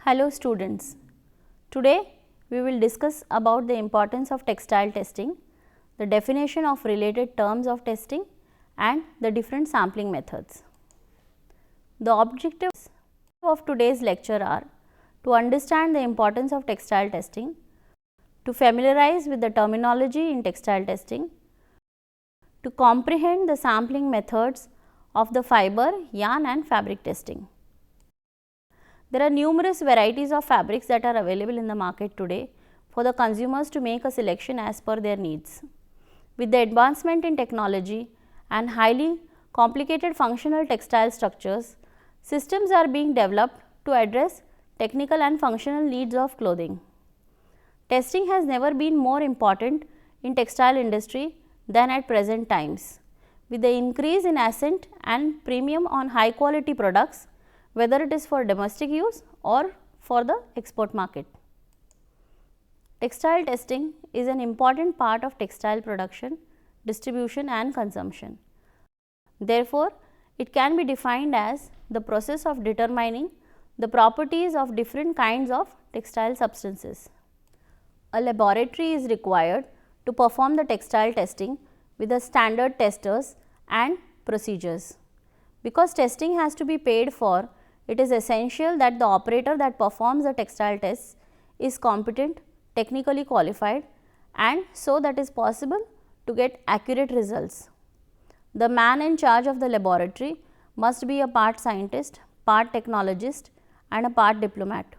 Hello students, today we will discuss about the importance of textile testing, the definition of related terms of testing and the different sampling methods. The objectives of today's lecture are to understand the importance of textile testing, to familiarize with the terminology in textile testing, to comprehend the sampling methods of the fiber, yarn and fabric testing. There are numerous varieties of fabrics that are available in the market today for the consumers to make a selection as per their needs. With the advancement in technology and highly complicated functional textile structures, systems are being developed to address technical and functional needs of clothing. Testing has never been more important in textile industry than at present times. With the increase in ascent and premium on high quality products, whether it is for domestic use or for the export market. Textile testing is an important part of textile production, distribution and consumption. Therefore, it can be defined as the process of determining the properties of different kinds of textile substances. A laboratory is required to perform the textile testing with the standard testers and procedures. Because testing has to be paid for, it is essential that the operator that performs the textile tests is competent, technically qualified and so that is possible to get accurate results. The man in charge of the laboratory must be a part scientist, part technologist and a part diplomat.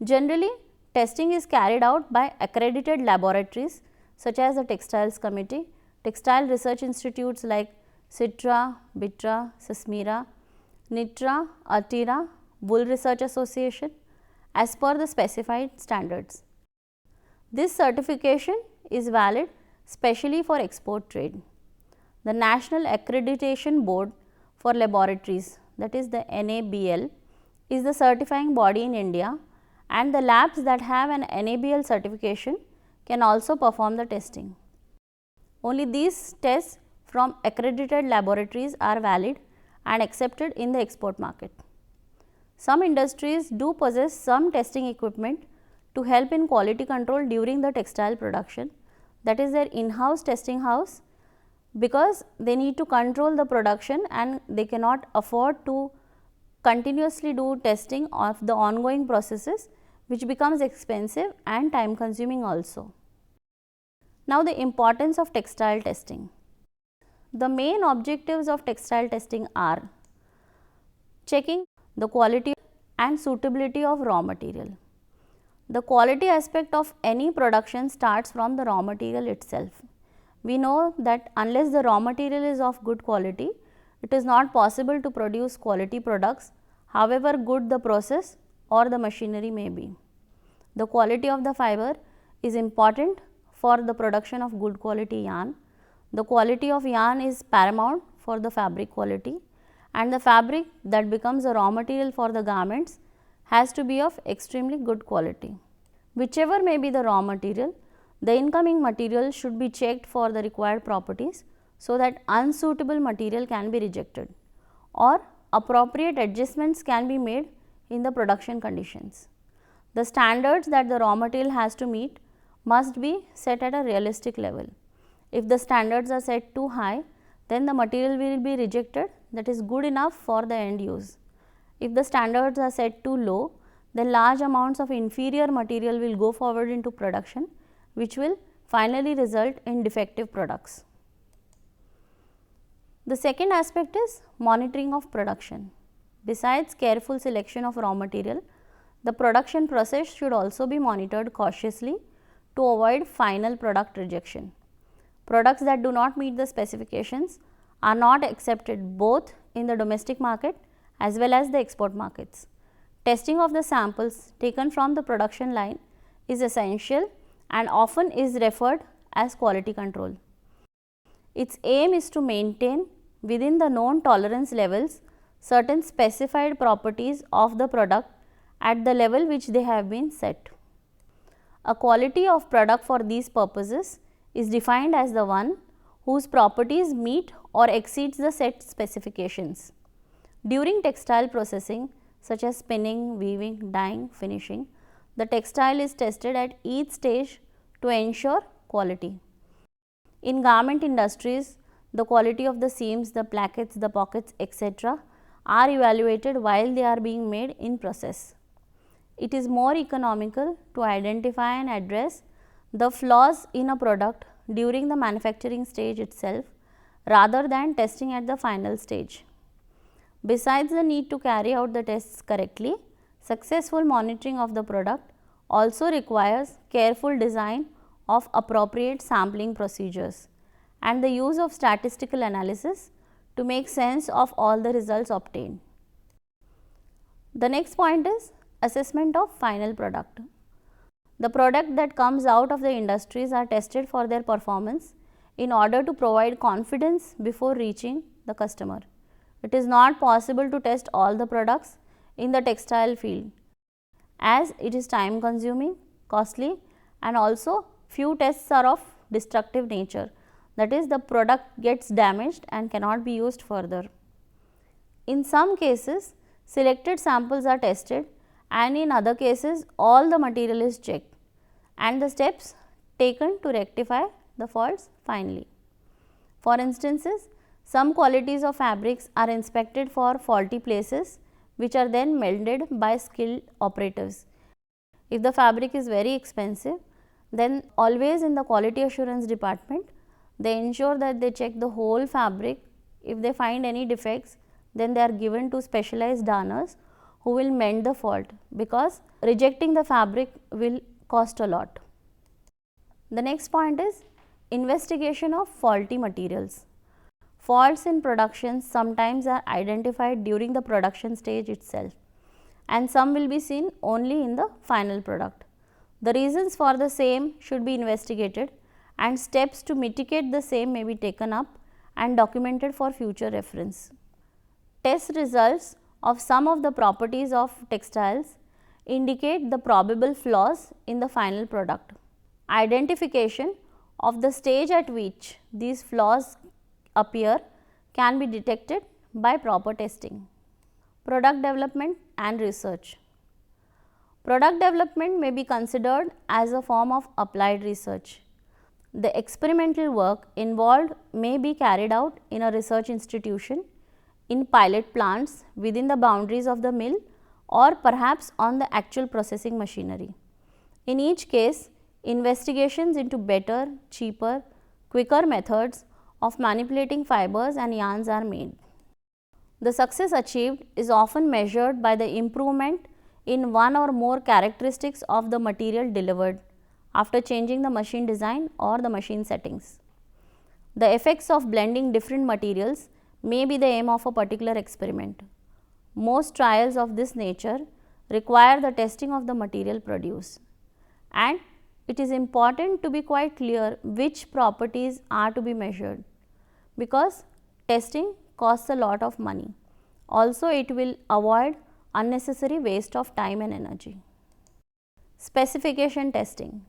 Generally, testing is carried out by accredited laboratories such as the Textiles Committee, textile research institutes like CITRA, BITRA, SISMIRA, NITRA, ARTIRA, Wool Research Association as per the specified standards. This certification is valid specially for export trade. The National Accreditation Board for Laboratories, that is the NABL, is the certifying body in India and the labs that have an NABL certification can also perform the testing. Only these tests from accredited laboratories are valid and accepted in the export market. Some industries do possess some testing equipment to help in quality control during the textile production, that is their in-house testing house, because they need to control the production and they cannot afford to continuously do testing of the ongoing processes, which becomes expensive and time consuming also. Now, the importance of textile testing. The main objectives of textile testing are checking the quality and suitability of raw material. The quality aspect of any production starts from the raw material itself. We know that unless the raw material is of good quality, it is not possible to produce quality products, however good the process or the machinery may be. The quality of the fiber is important for the production of good quality yarn. The quality of yarn is paramount for the fabric quality and the fabric that becomes a raw material for the garments has to be of extremely good quality. Whichever may be the raw material, the incoming material should be checked for the required properties so that unsuitable material can be rejected or appropriate adjustments can be made in the production conditions. The standards that the raw material has to meet must be set at a realistic level. If the standards are set too high, then the material will be rejected that is good enough for the end use. If the standards are set too low, then large amounts of inferior material will go forward into production, which will finally result in defective products. The second aspect is monitoring of production. Besides careful selection of raw material, the production process should also be monitored cautiously to avoid final product rejection. Products that do not meet the specifications are not accepted both in the domestic market as well as the export markets. Testing of the samples taken from the production line is essential and often is referred as quality control. Its aim is to maintain within the known tolerance levels certain specified properties of the product at the level which they have been set. A quality of product for these purposes is defined as the one whose properties meet or exceeds the set specifications. During textile processing, such as spinning, weaving, dyeing, finishing. The textile is tested at each stage to ensure quality. In garment industries, the quality of the seams, the plackets, the pockets, etc. are evaluated while they are being made in process. It is more economical to identify and address the flaws in a product during the manufacturing stage itself rather than testing at the final stage. Besides the need to carry out the tests correctly, successful monitoring of the product also requires careful design of appropriate sampling procedures and the use of statistical analysis to make sense of all the results obtained. The next point is assessment of final product. The product that comes out of the industries are tested for their performance in order to provide confidence before reaching the customer. It is not possible to test all the products in the textile field, as it is time consuming, costly, and also few tests are of destructive nature, that is, the product gets damaged and cannot be used further. In some cases, selected samples are tested, and in other cases all the material is checked and the steps taken to rectify the faults finally. For instances, some qualities of fabrics are inspected for faulty places, which are then mended by skilled operatives. If the fabric is very expensive, then always in the quality assurance department, they ensure that they check the whole fabric. If they find any defects, then they are given to specialized darners who will mend the fault, because rejecting the fabric will cost a lot. The next point is investigation of faulty materials. Faults in production sometimes are identified during the production stage itself, and some will be seen only in the final product. The reasons for the same should be investigated, and steps to mitigate the same may be taken up and documented for future reference. Test results of some of the properties of textiles indicate the probable flaws in the final product. Identification of the stage at which these flaws appear can be detected by proper testing. Product development and research. Product development may be considered as a form of applied research. The experimental work involved may be carried out in a research institution, in pilot plants within the boundaries of the mill, or perhaps on the actual processing machinery. In each case, investigations into better, cheaper, quicker methods of manipulating fibers and yarns are made. The success achieved is often measured by the improvement in one or more characteristics of the material delivered after changing the machine design or the machine settings. The effects of blending different materials may be the aim of a particular experiment. Most trials of this nature require the testing of the material produced, and it is important to be quite clear which properties are to be measured, because testing costs a lot of money. Also, it will avoid unnecessary waste of time and energy. Specification testing.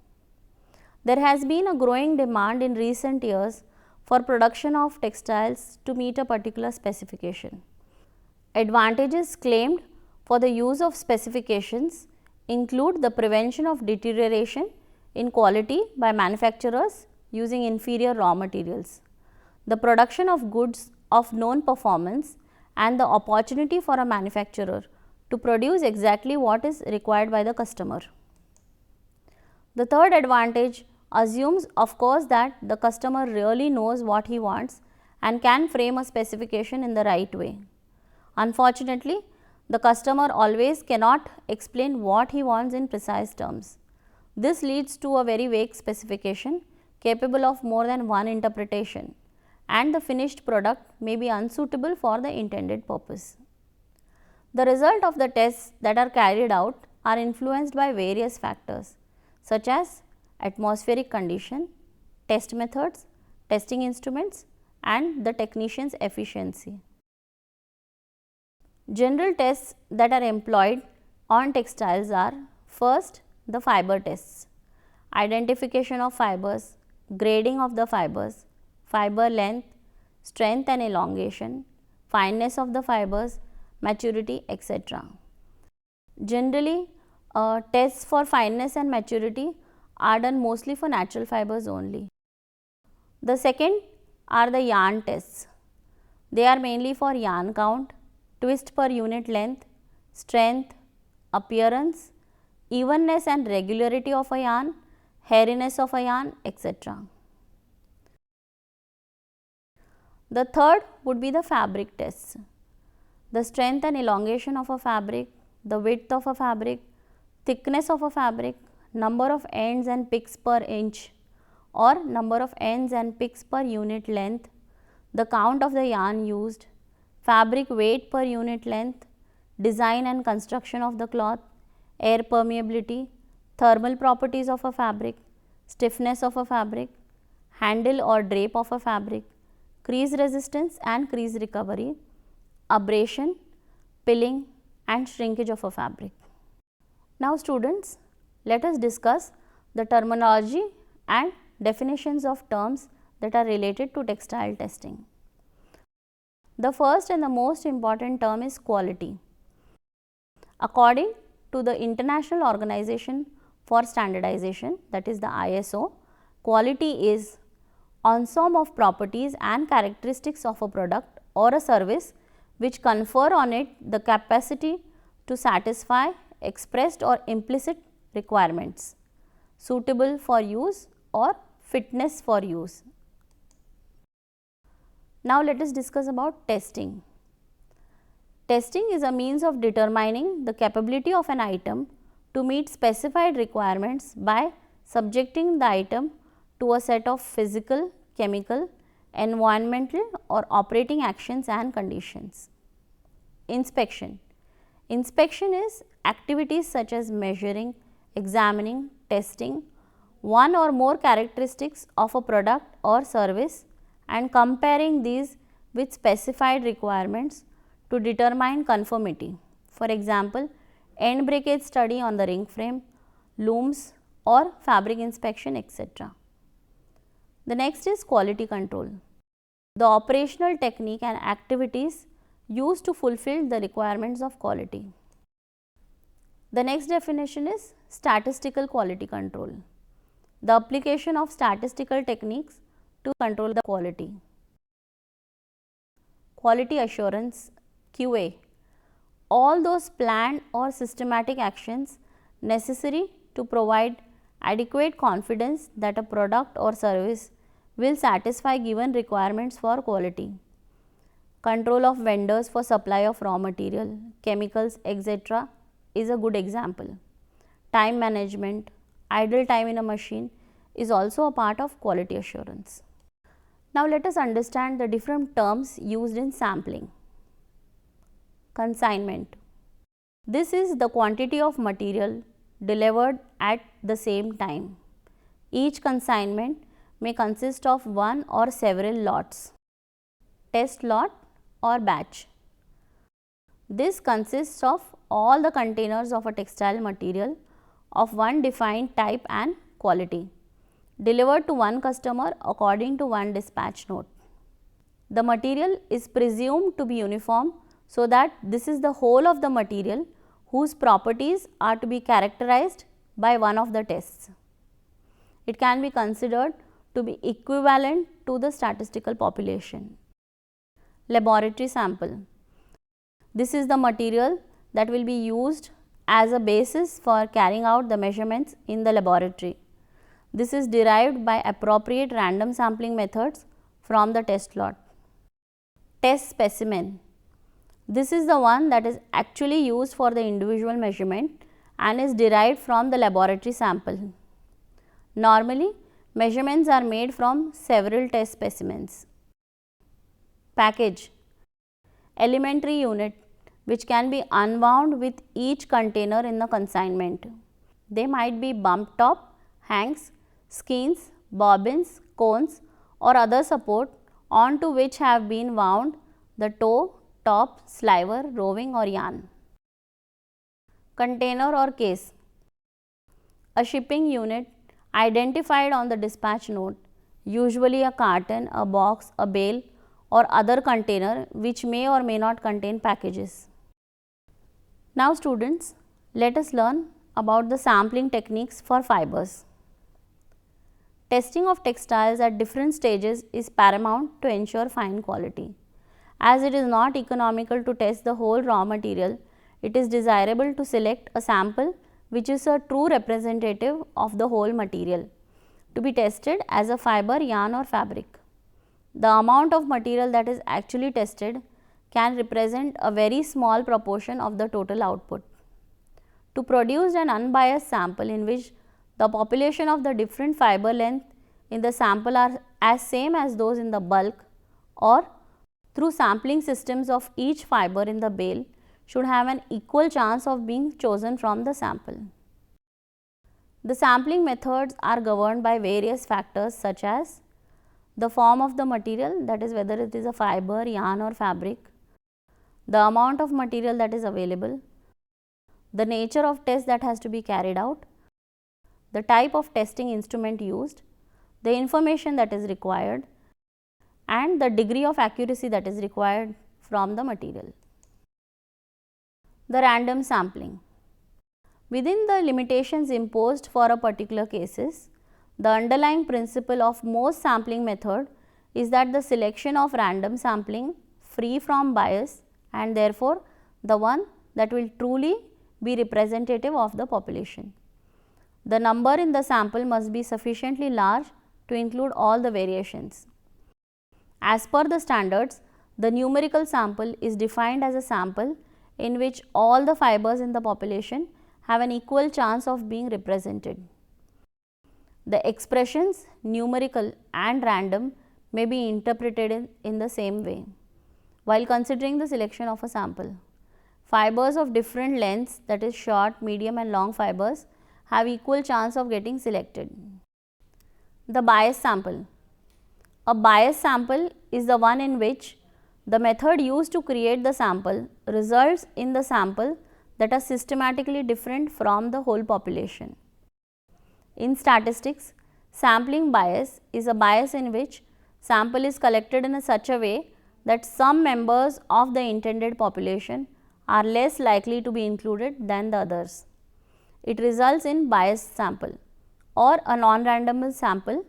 There has been a growing demand in recent years for production of textiles to meet a particular specification. Advantages claimed for the use of specifications include the prevention of deterioration in quality by manufacturers using inferior raw materials, the production of goods of known performance, and the opportunity for a manufacturer to produce exactly what is required by the customer. The third advantage assumes, of course, that the customer really knows what he wants and can frame a specification in the right way. Unfortunately, the customer always cannot explain what he wants in precise terms. This leads to a very vague specification capable of more than one interpretation, and the finished product may be unsuitable for the intended purpose. The result of the tests that are carried out are influenced by various factors such as atmospheric condition, test methods, testing instruments, and the technician's efficiency. General tests that are employed on textiles are: first, the fiber tests, identification of fibers, grading of the fibers, fiber length, strength and elongation, fineness of the fibers, maturity, etc. Generally, tests for fineness and maturity are done mostly for natural fibers only. The second are the yarn tests. They are mainly for yarn count, twist per unit length, strength, appearance, evenness and regularity of a yarn, hairiness of a yarn, etc. The third would be the fabric tests. The strength and elongation of a fabric, the width of a fabric, thickness of a fabric, number of ends and picks per inch or number of ends and picks per unit length, the count of the yarn used, fabric weight per unit length, design and construction of the cloth, air permeability, thermal properties of a fabric, stiffness of a fabric, handle or drape of a fabric, crease resistance and crease recovery, abrasion, pilling and shrinkage of a fabric. Now students, let us discuss the terminology and definitions of terms that are related to textile testing. The first and the most important term is quality. According to the International Organization for Standardization, that is the ISO, quality is ensemble of properties and characteristics of a product or a service which confer on it the capacity to satisfy expressed or implicit requirements, suitable for use or fitness for use. Now let us discuss about testing. Testing is a means of determining the capability of an item to meet specified requirements by subjecting the item to a set of physical, chemical, environmental or operating actions and conditions. Inspection. Inspection is activities such as measuring, examining, testing one or more characteristics of a product or service and comparing these with specified requirements to determine conformity. For example, end breakage study on the ring frame, looms or fabric inspection, etc. The next is quality control. The operational technique and activities used to fulfill the requirements of quality. The next definition is statistical quality control. The application of statistical techniques to control the quality. Quality assurance, QA. All those planned or systematic actions necessary to provide adequate confidence that a product or service will satisfy given requirements for quality. Control of vendors for supply of raw material, chemicals, etc. is a good example. Time management, idle time in a machine is also a part of quality assurance. Now let us understand the different terms used in sampling. Consignment. This is the quantity of material delivered at the same time. Each consignment may consist of one or several lots. Test lot or batch. This consists of all the containers of a textile material of one defined type and quality, delivered to one customer according to one dispatch note. The material is presumed to be uniform, so that this is the whole of the material whose properties are to be characterized by one of the tests. It can be considered to be equivalent to the statistical population. Laboratory sample. This is the material that will be used as a basis for carrying out the measurements in the laboratory. This is derived by appropriate random sampling methods from the test lot. Test specimen. This is the one that is actually used for the individual measurement and is derived from the laboratory sample. Normally, measurements are made from several test specimens. Package. Elementary unit which can be unwound with each container in the consignment. They might be bump top, hanks, skeins, bobbins, cones or other support onto which have been wound the toe, top, sliver, roving or yarn. Container or case. A shipping unit identified on the dispatch note, usually a carton, a box, a bale or other container which may or may not contain packages. Now students, Let us learn about the sampling techniques for fibers. Testing of textiles at different stages is paramount to ensure fine quality. As it is not economical to test the whole raw material, it is desirable to select a sample which is a true representative of the whole material, to be tested as a fiber, yarn or fabric. The amount of material that is actually tested can represent a very small proportion of the total output. To produce an unbiased sample in which the population of the different fiber length in the sample are as same as those in the bulk, or through sampling systems of each fiber in the bale, should have an equal chance of being chosen from the sample. The sampling methods are governed by various factors such as the form of the material, that is whether it is a fiber, yarn or fabric, the amount of material that is available, the nature of test that has to be carried out, the type of testing instrument used, the information that is required, and the degree of accuracy that is required from the material. The random sampling. Within the limitations imposed for a particular cases, the underlying principle of most sampling method is that the selection of random sampling free from bias and therefore the one that will truly be representative of the population. The number in the sample must be sufficiently large to include all the variations. As per the standards, the numerical sample is defined as a sample in which all the fibers in the population have an equal chance of being represented. The expressions numerical and random may be interpreted in the same way. While considering the selection of a sample, fibers of different lengths, that is short, medium and long fibers, have equal chance of getting selected. The bias sample. A bias sample is the one in which the method used to create the sample results in the sample that are systematically different from the whole population. In statistics, sampling bias is a bias in which sample is collected in such a way that some members of the intended population are less likely to be included than the others. It results in biased sample or a non-random sample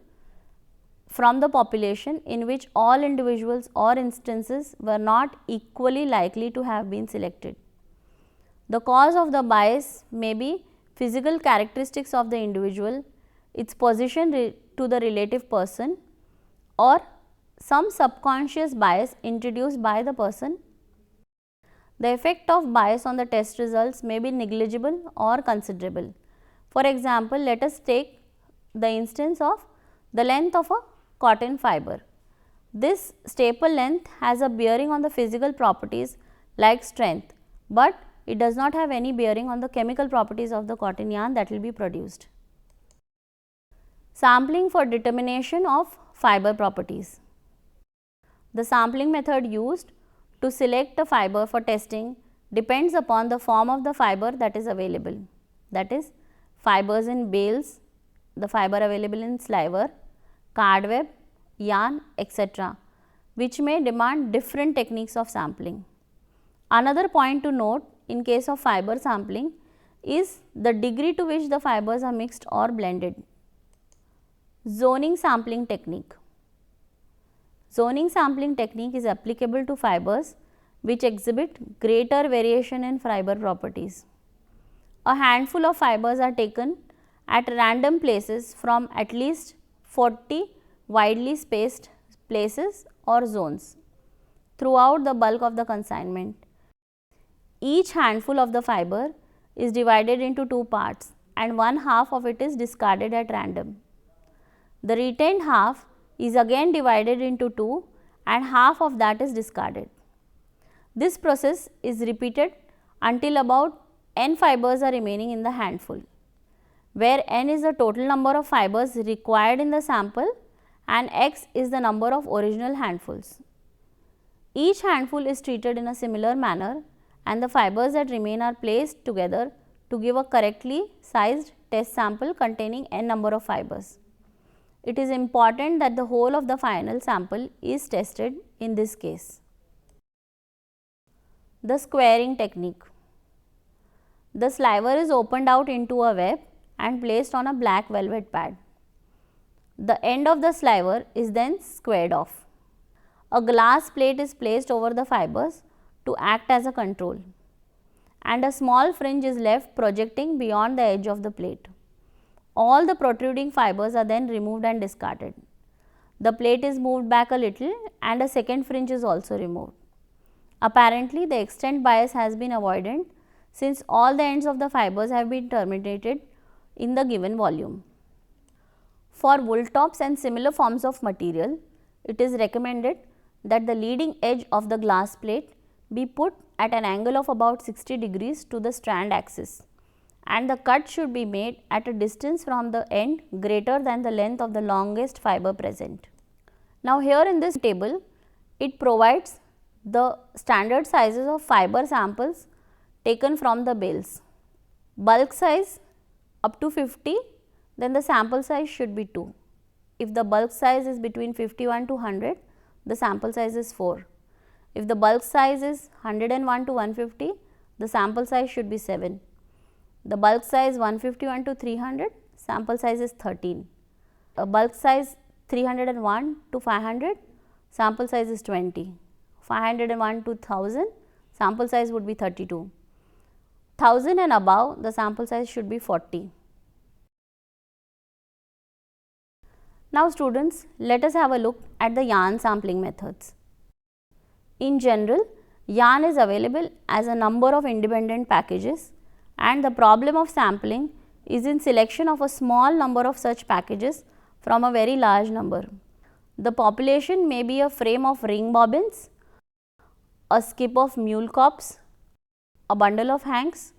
from the population in which all individuals or instances were not equally likely to have been selected. The cause of the bias may be physical characteristics of the individual, its position to the relative person, or some subconscious bias introduced by the person. The effect of bias on the test results may be negligible or considerable. For example, let us take the instance of the length of a cotton fiber. This staple length has a bearing on the physical properties like strength, but it does not have any bearing on the chemical properties of the cotton yarn that will be produced. Sampling for determination of fiber properties. The sampling method used to select a fiber for testing depends upon the form of the fiber that is available, that is fibers in bales, the fiber available in sliver, card web, yarn, etc., which may demand different techniques of sampling. Another point to note in case of fiber sampling is the degree to which the fibers are mixed or blended. Zoning sampling technique. Zoning sampling technique is applicable to fibers which exhibit greater variation in fiber properties. A handful of fibers are taken at random places from at least 40 widely spaced places or zones throughout the bulk of the consignment. Each handful of the fiber is divided into two parts and one half of it is discarded at random. The retained half is again divided into two and half of that is discarded. This process is repeated until about n fibers are remaining in the handful, where n is the total number of fibers required in the sample and x is the number of original handfuls. Each handful is treated in a similar manner and the fibers that remain are placed together to give a correctly sized test sample containing n number of fibers. It is important that the whole of the final sample is tested in this case. The squaring technique. The sliver is opened out into a web and placed on a black velvet pad. The end of the sliver is then squared off. A glass plate is placed over the fibers to act as a control, and a small fringe is left projecting beyond the edge of the plate. All the protruding fibers are then removed and discarded. The plate is moved back a little and a second fringe is also removed. Apparently, the extent bias has been avoided since all the ends of the fibers have been terminated in the given volume. For wool tops and similar forms of material, it is recommended that the leading edge of the glass plate be put at an angle of about 60 degrees to the strand axis, and the cut should be made at a distance from the end greater than the length of the longest fiber present. Now, here in this table, it provides the standard sizes of fiber samples taken from the bales. Bulk size up to 50, then the sample size should be 2. If the bulk size is between 51 to 100, the sample size is 4. If the bulk size is 101 to 150, the sample size should be 7. The bulk size 151 to 300, sample size is 13. A bulk size 301 to 500, sample size is 20. 501 to 1000, sample size would be 32. 1000 and above, the sample size should be 40. Now students, let us have a look at the yarn sampling methods. In general, yarn is available as a number of independent packages, and the problem of sampling is in selection of a small number of such packages from a very large number. The population may be a frame of ring bobbins, a skip of mule cops, a bundle of hanks,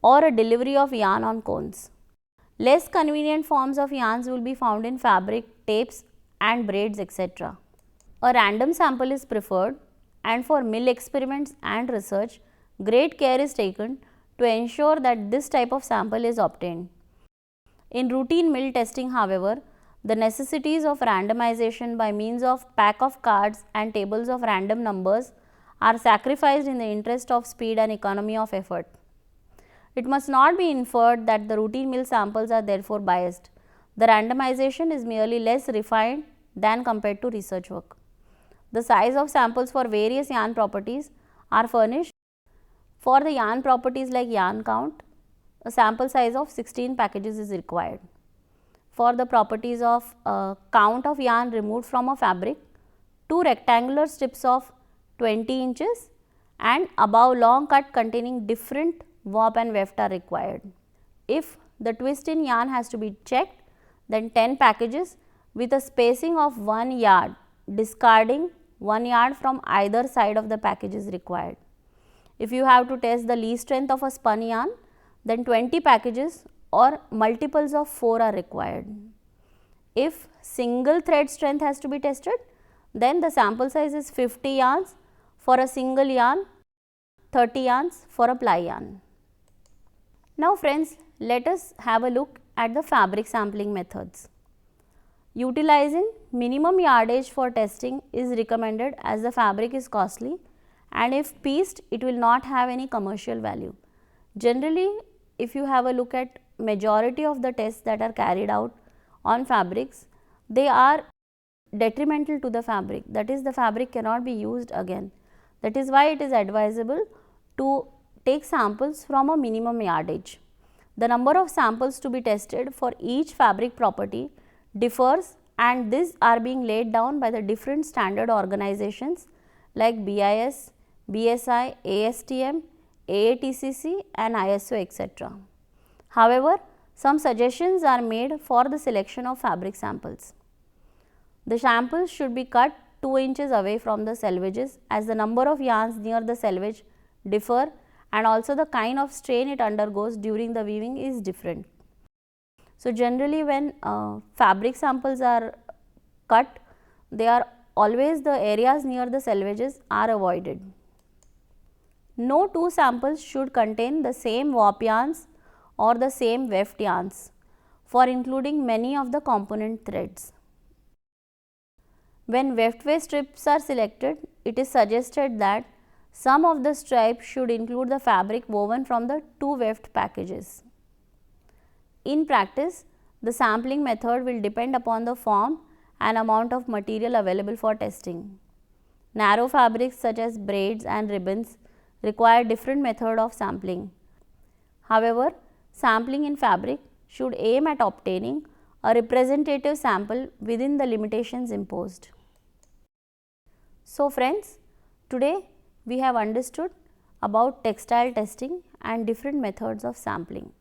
or a delivery of yarn on cones. Less convenient forms of yarns will be found in fabric, tapes and braids, etc. A random sample is preferred, and for mill experiments and research, great care is taken to ensure that this type of sample is obtained. In routine mill testing, however, the necessities of randomization by means of pack of cards and tables of random numbers are sacrificed in the interest of speed and economy of effort. It must not be inferred that the routine mill samples are therefore biased. The randomization is merely less refined than compared to research work. The size of samples for various yarn properties are furnished. For the yarn properties like yarn count, a sample size of 16 packages is required. For the properties of count of yarn removed from a fabric, 2 rectangular strips of 20 inches and above long cut containing different warp and weft are required. If the twist in yarn has to be checked, then 10 packages with a spacing of 1 yard, discarding 1 yard from either side of the package is required. If you have to test the least strength of a spun yarn, then 20 packages or multiples of 4 are required. If single thread strength has to be tested, then the sample size is 50 yarns for a single yarn, 30 yarns for a ply yarn. Now friends, let us have a look at the fabric sampling methods. Utilizing minimum yardage for testing is recommended as the fabric is costly, and if pieced, it will not have any commercial value. Generally, if you have a look at majority of the tests that are carried out on fabrics, they are detrimental to the fabric, that is, the fabric cannot be used again. That is why it is advisable to take samples from a minimum yardage. The number of samples to be tested for each fabric property differs, and these are being laid down by the different standard organizations like BIS, BSI, ASTM, AATCC and ISO, etc. However, some suggestions are made for the selection of fabric samples. The samples should be cut 2 inches away from the selvages, as the number of yarns near the selvage differ, and also the kind of strain it undergoes during the weaving is different. So generally when fabric samples are cut, they are always the areas near the selvages are avoided. No 2 samples should contain the same warp yarns or the same weft yarns for including many of the component threads. When weft way strips are selected, it is suggested that Some of the stripes should include the fabric woven from the 2 weft packages. In practice, the sampling method will depend upon the form and amount of material available for testing. Narrow fabrics such as braids and ribbons require different method of sampling. However, sampling in fabric should aim at obtaining a representative sample within the limitations imposed. So friends, today we have understood about textile testing and different methods of sampling.